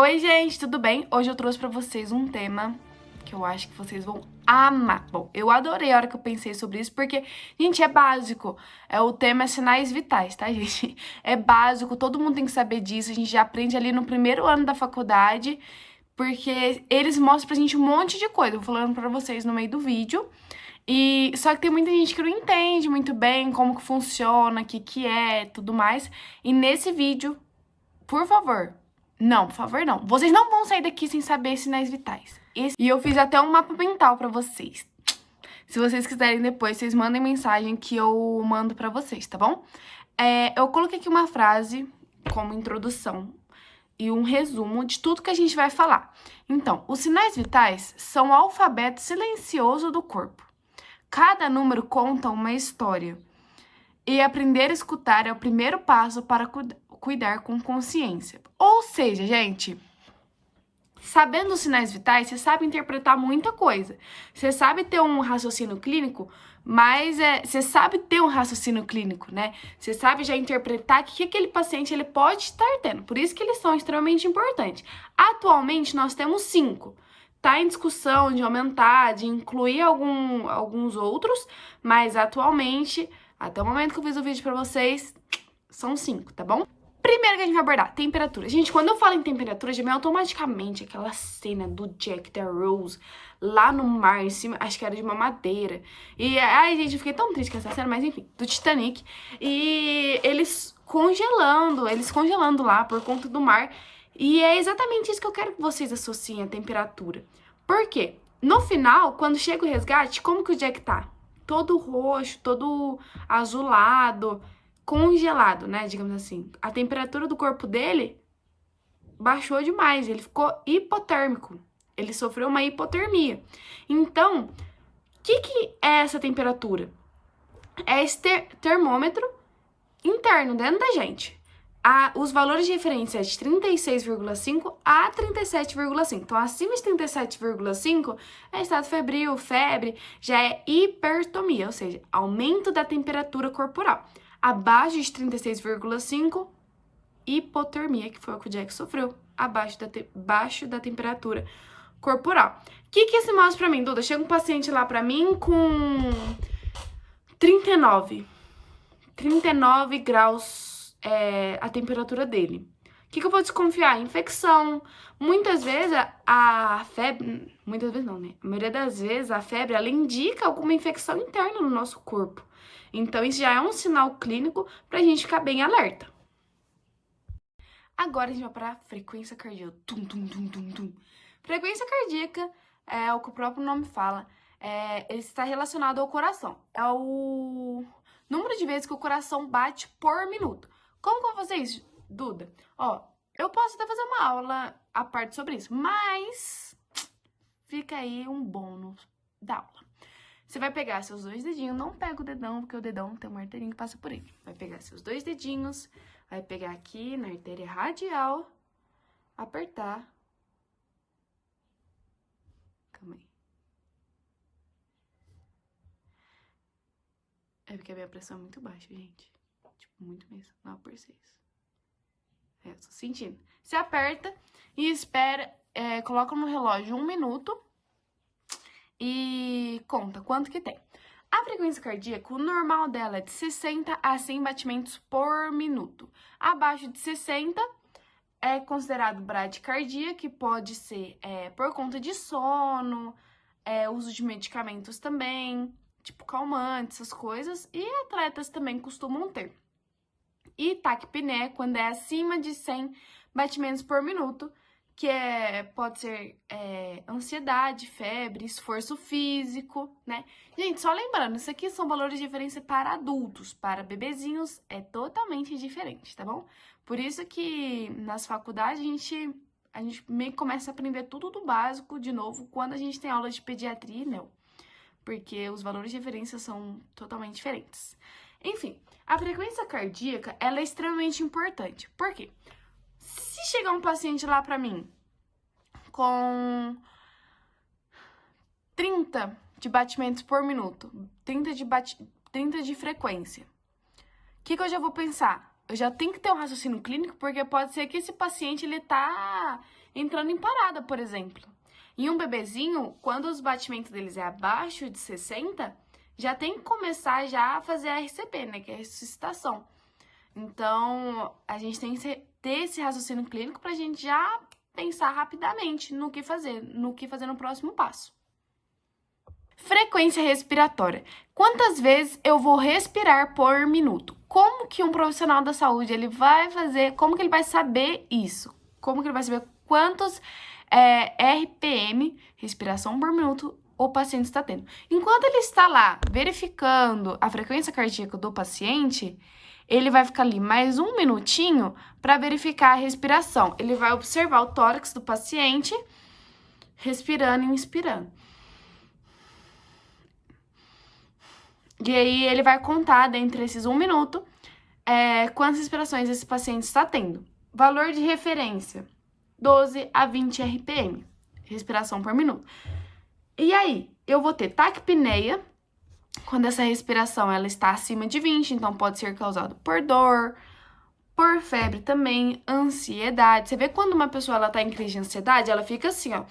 Oi, gente, tudo bem? Hoje eu trouxe pra vocês um tema que eu acho que vocês vão amar. Bom, eu adorei a hora que eu pensei sobre isso, porque, gente, é básico. O tema é sinais vitais, tá, gente? É básico, todo mundo tem que saber disso. A gente já aprende ali no primeiro ano da faculdade, porque eles mostram pra gente um monte de coisa. Eu vou falando pra vocês no meio do vídeo. E só que tem muita gente que não entende muito bem como que funciona, o que é, tudo mais. E nesse vídeo, por favor, não, por favor, não. Vocês não vão sair daqui sem saber sinais vitais. E eu fiz até um mapa mental pra vocês. Se vocês quiserem depois, vocês mandem mensagem que eu mando pra vocês, tá bom? Eu coloquei aqui uma frase como introdução e um resumo de tudo que a gente vai falar. Então, os sinais vitais são o alfabeto silencioso do corpo. Cada número conta uma história. E aprender a escutar é o primeiro passo para cuidar com consciência. Ou seja, gente, sabendo os sinais vitais, você sabe interpretar muita coisa. Você sabe ter um raciocínio clínico, mas você sabe ter um raciocínio clínico, né? Você sabe já interpretar o que aquele paciente ele pode estar tendo. Por isso que eles são extremamente importantes. Atualmente, nós temos 5. Tá em discussão de aumentar, de incluir alguns outros, mas atualmente, até o momento que eu fiz o vídeo pra vocês, são 5, tá bom? Primeiro que a gente vai abordar, temperatura. Gente, quando eu falo em temperatura, já vem automaticamente aquela cena do Jack da Rose lá no mar, em cima, acho que era de uma madeira. E, ai, gente, eu fiquei tão triste com essa cena, mas enfim, do Titanic. E eles congelando lá por conta do mar. E é exatamente isso que eu quero que vocês associem à temperatura. Por quê? No final, quando chega o resgate, como que o Jack tá? Todo roxo, todo azulado, congelado, né, digamos assim. A temperatura do corpo dele baixou demais, ele ficou hipotérmico. Ele sofreu uma hipotermia. Então, o que é essa temperatura? É esse termômetro interno dentro da gente. Os valores de referência é de 36,5 a 37,5. Então, acima de 37,5 é estado febril, febre, já é hipertomia, ou seja, aumento da temperatura corporal. Abaixo de 36,5, hipotermia, que foi o que o Jack sofreu, abaixo da temperatura corporal. O que isso mostra pra mim, Duda? Chega um paciente lá pra mim com 39 graus a temperatura dele. O que eu vou desconfiar? Infecção. Muitas vezes a febre, muitas vezes não, né? A maioria das vezes a febre, ela indica alguma infecção interna no nosso corpo. Então, isso já é um sinal clínico pra gente ficar bem alerta. Agora a gente vai para a frequência cardíaca. Tum, tum, tum, tum, tum. Frequência cardíaca é o que o próprio nome fala. Ele está relacionado ao coração. É o número de vezes que o coração bate por minuto. Como que eu vou fazer isso, Duda? Ó, eu posso até fazer uma aula à parte sobre isso, mas fica aí um bônus da aula. Você vai pegar seus 2 dedinhos, não pega o dedão, porque o dedão tem uma arterinha que passa por ele. Vai pegar seus 2 dedinhos, vai pegar aqui na artéria radial, apertar. Calma aí. É porque a minha pressão é muito baixa, gente. Tipo, muito mesmo, 9/6. Tô sentindo. Você aperta e espera, coloca no relógio 1 minuto e conta quanto que tem. A frequência cardíaca, o normal dela é de 60 a 100 batimentos por minuto. Abaixo de 60 é considerado bradicardia, que pode ser por conta de sono, uso de medicamentos também, tipo calmantes, essas coisas. E atletas também costumam ter. E taquipneia, quando é acima de 100 batimentos por minuto, que pode ser ansiedade, febre, esforço físico, né? Gente, só lembrando, isso aqui são valores de referência para adultos, para bebezinhos é totalmente diferente, tá bom? Por isso que nas faculdades a gente meio que começa a aprender tudo do básico de novo quando a gente tem aula de pediatria e não, porque os valores de referência são totalmente diferentes. Enfim, a frequência cardíaca, ela é extremamente importante. Por quê? Se chegar um paciente lá pra mim com 30 de batimentos por minuto, 30 de frequência, o que eu já vou pensar? eu já tenho que ter um raciocínio clínico, porque pode ser que esse paciente, ele tá entrando em parada, por exemplo. E um bebezinho, quando os batimentos deles é abaixo de 60, já tem que começar já a fazer a RCP, né, que é a ressuscitação. Então, a gente tem que ter esse raciocínio clínico pra gente já pensar rapidamente no que fazer no próximo passo. Frequência respiratória. Quantas vezes eu vou respirar por minuto? Como que um profissional da saúde ele vai fazer? Como que ele vai saber isso? Como que ele vai saber quantos RPM, respiração por minuto, o paciente está tendo? Enquanto ele está lá verificando a frequência cardíaca do paciente, ele vai ficar ali mais um minutinho para verificar a respiração. Ele vai observar o tórax do paciente, respirando e inspirando. E aí ele vai contar, dentre esses um minuto, quantas respirações esse paciente está tendo. Valor de referência, 12 a 20 RPM, respiração por minuto. E aí, eu vou ter taquipneia, quando essa respiração ela está acima de 20, então pode ser causado por dor, por febre também, ansiedade. Você vê quando uma pessoa ela tá em crise de ansiedade, ela fica assim, ó.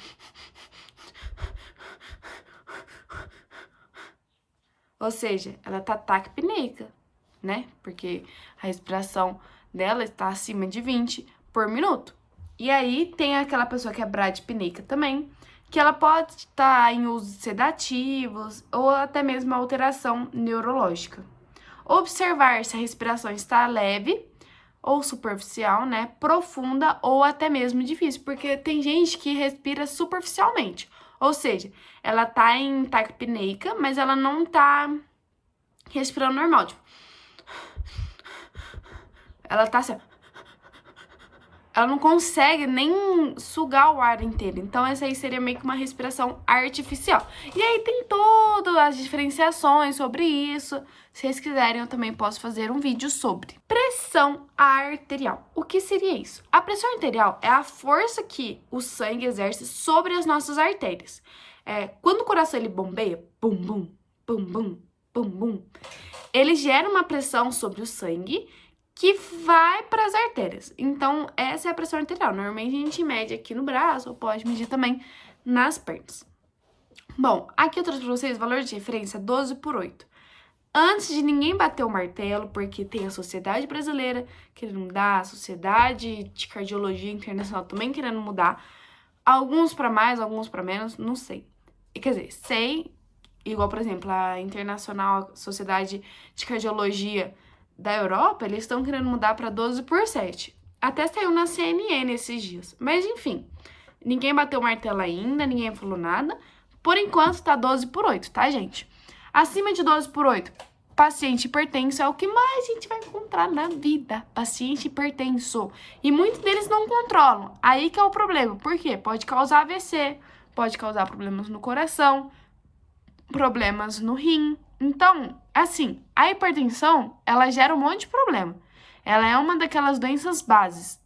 Ou seja, ela tá taquipneica, né? Porque a respiração dela está acima de 20 por minuto. E aí tem aquela pessoa que é bradipneica também, que ela pode estar em uso de sedativos ou até mesmo alteração neurológica. Observar se a respiração está leve ou superficial, né? Profunda ou até mesmo difícil, porque tem gente que respira superficialmente. Ou seja, ela tá em taquipneica, mas ela não tá respirando normal, tipo. Ela tá assim, ela não consegue nem sugar o ar inteiro. Então, essa aí seria meio que uma respiração artificial. E aí tem todas as diferenciações sobre isso. Se vocês quiserem, eu também posso fazer um vídeo sobre. Pressão arterial. O que seria isso? A pressão arterial é a força que o sangue exerce sobre as nossas artérias. Quando o coração ele bombeia, bum, bum, bum, bum, bum, bum, ele gera uma pressão sobre o sangue que vai para as artérias. Então, essa é a pressão arterial. Normalmente a gente mede aqui no braço, ou pode medir também nas pernas. Bom, aqui eu trouxe para vocês o valor de referência 12 por 8. Antes de ninguém bater o martelo, porque tem a Sociedade Brasileira querendo mudar, a Sociedade de Cardiologia Internacional também querendo mudar, alguns para mais, alguns para menos, não sei. Quer dizer, sei, igual, por exemplo, a Internacional Sociedade de Cardiologia da Europa, eles estão querendo mudar para 12 por 7. Até saiu na CNN esses dias. Mas, enfim, ninguém bateu o martelo ainda, ninguém falou nada. Por enquanto, tá 12 por 8, tá, gente? Acima de 12 por 8, paciente hipertenso é o que mais a gente vai encontrar na vida. Paciente hipertenso. E muitos deles não controlam. Aí que é o problema. Por quê? Pode causar AVC, pode causar problemas no coração, problemas no rim. Então, assim, a hipertensão, ela gera um monte de problema. Ela é uma daquelas doenças bases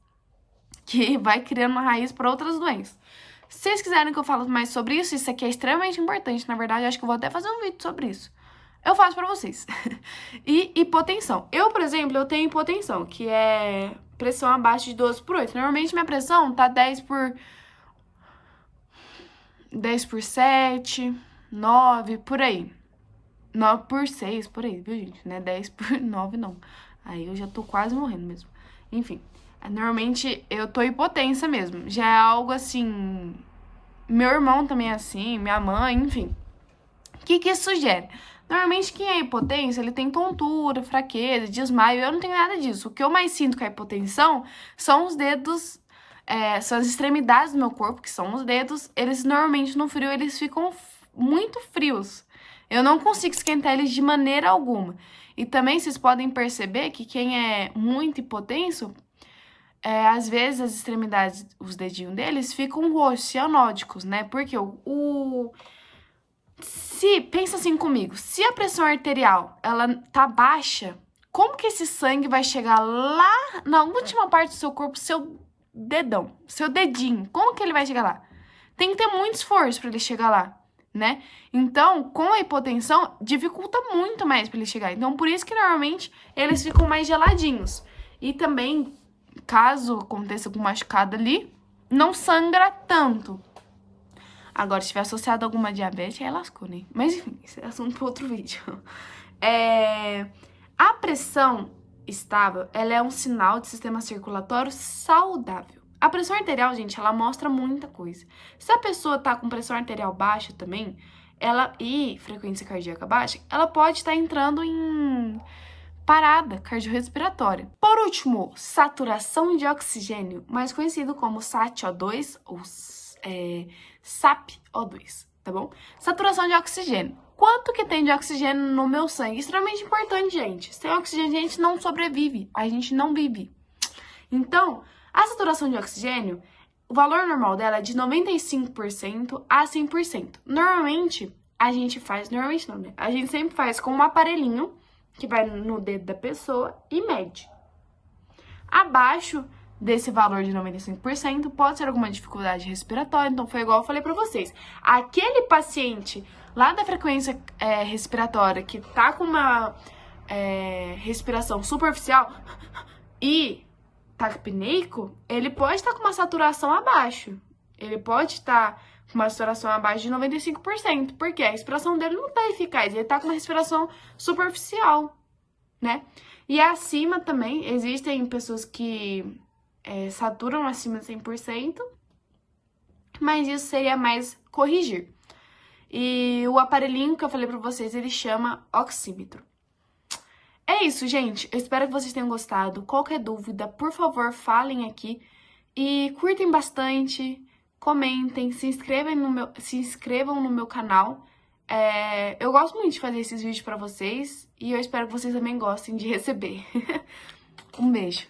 que vai criando uma raiz para outras doenças. Se vocês quiserem que eu fale mais sobre isso, isso aqui é extremamente importante. Na verdade, acho que eu vou até fazer um vídeo sobre isso. Eu faço pra vocês. E hipotensão. Eu, por exemplo, eu tenho hipotensão, que é pressão abaixo de 12 por 8. Normalmente, minha pressão tá 10 por 7, 9, por aí. 9 por 6, por aí, viu, gente? Não é 10 por 9, não. Aí eu já tô quase morrendo mesmo. Enfim, normalmente eu tô hipotensa mesmo. Já é algo assim... Meu irmão também é assim, minha mãe, enfim. O que isso gera? Normalmente quem é hipotenso, ele tem tontura, fraqueza, desmaio. Eu não tenho nada disso. O que eu mais sinto com a hipotensão são os dedos... são as extremidades do meu corpo, que são os dedos. Eles normalmente no frio, eles ficam muito frios. Eu não consigo esquentar eles de maneira alguma. E também vocês podem perceber que quem é muito hipotenso, às vezes as extremidades, os dedinhos deles ficam roxos, cianódicos, né? Porque pensa assim comigo, se a pressão arterial, ela tá baixa, como que esse sangue vai chegar lá na última parte do seu corpo, seu dedão, seu dedinho? Como que ele vai chegar lá? Tem que ter muito esforço para ele chegar lá, né? Então, com a hipotensão, dificulta muito mais para ele chegar. Então, por isso que normalmente eles ficam mais geladinhos. E também, caso aconteça com machucado ali, não sangra tanto. Agora, se estiver associado a alguma diabetes, aí lascou, né? Mas enfim, esse é assunto para outro vídeo. A pressão estável, ela é um sinal de sistema circulatório saudável. A pressão arterial, gente, ela mostra muita coisa. Se a pessoa tá com pressão arterial baixa também, e frequência cardíaca baixa, ela pode estar entrando em parada cardiorrespiratória. Por último, saturação de oxigênio, mais conhecido como SATO2 ou SAPO2, tá bom? Saturação de oxigênio. Quanto que tem de oxigênio no meu sangue? Extremamente importante, gente. Sem oxigênio, a gente não sobrevive. A gente não vive. Então, a saturação de oxigênio, o valor normal dela é de 95% a 100%. Normalmente, a gente sempre faz com um aparelhinho que vai no dedo da pessoa e mede. Abaixo desse valor de 95%, pode ser alguma dificuldade respiratória, então foi igual eu falei pra vocês. Aquele paciente lá da frequência respiratória que tá com uma respiração superficial e taquipneico, ele pode estar com uma saturação abaixo. Ele pode estar com uma saturação abaixo de 95%, porque a respiração dele não tá eficaz, ele tá com uma respiração superficial, né? E acima também, existem pessoas que saturam acima de 100%, mas isso seria mais corrigir. E o aparelhinho que eu falei pra vocês, ele chama oxímetro. É isso, gente. Eu espero que vocês tenham gostado. Qualquer dúvida, por favor, falem aqui. E curtem bastante, comentem, se inscrevam no meu canal. Eu gosto muito de fazer esses vídeos pra vocês e eu espero que vocês também gostem de receber. Um beijo.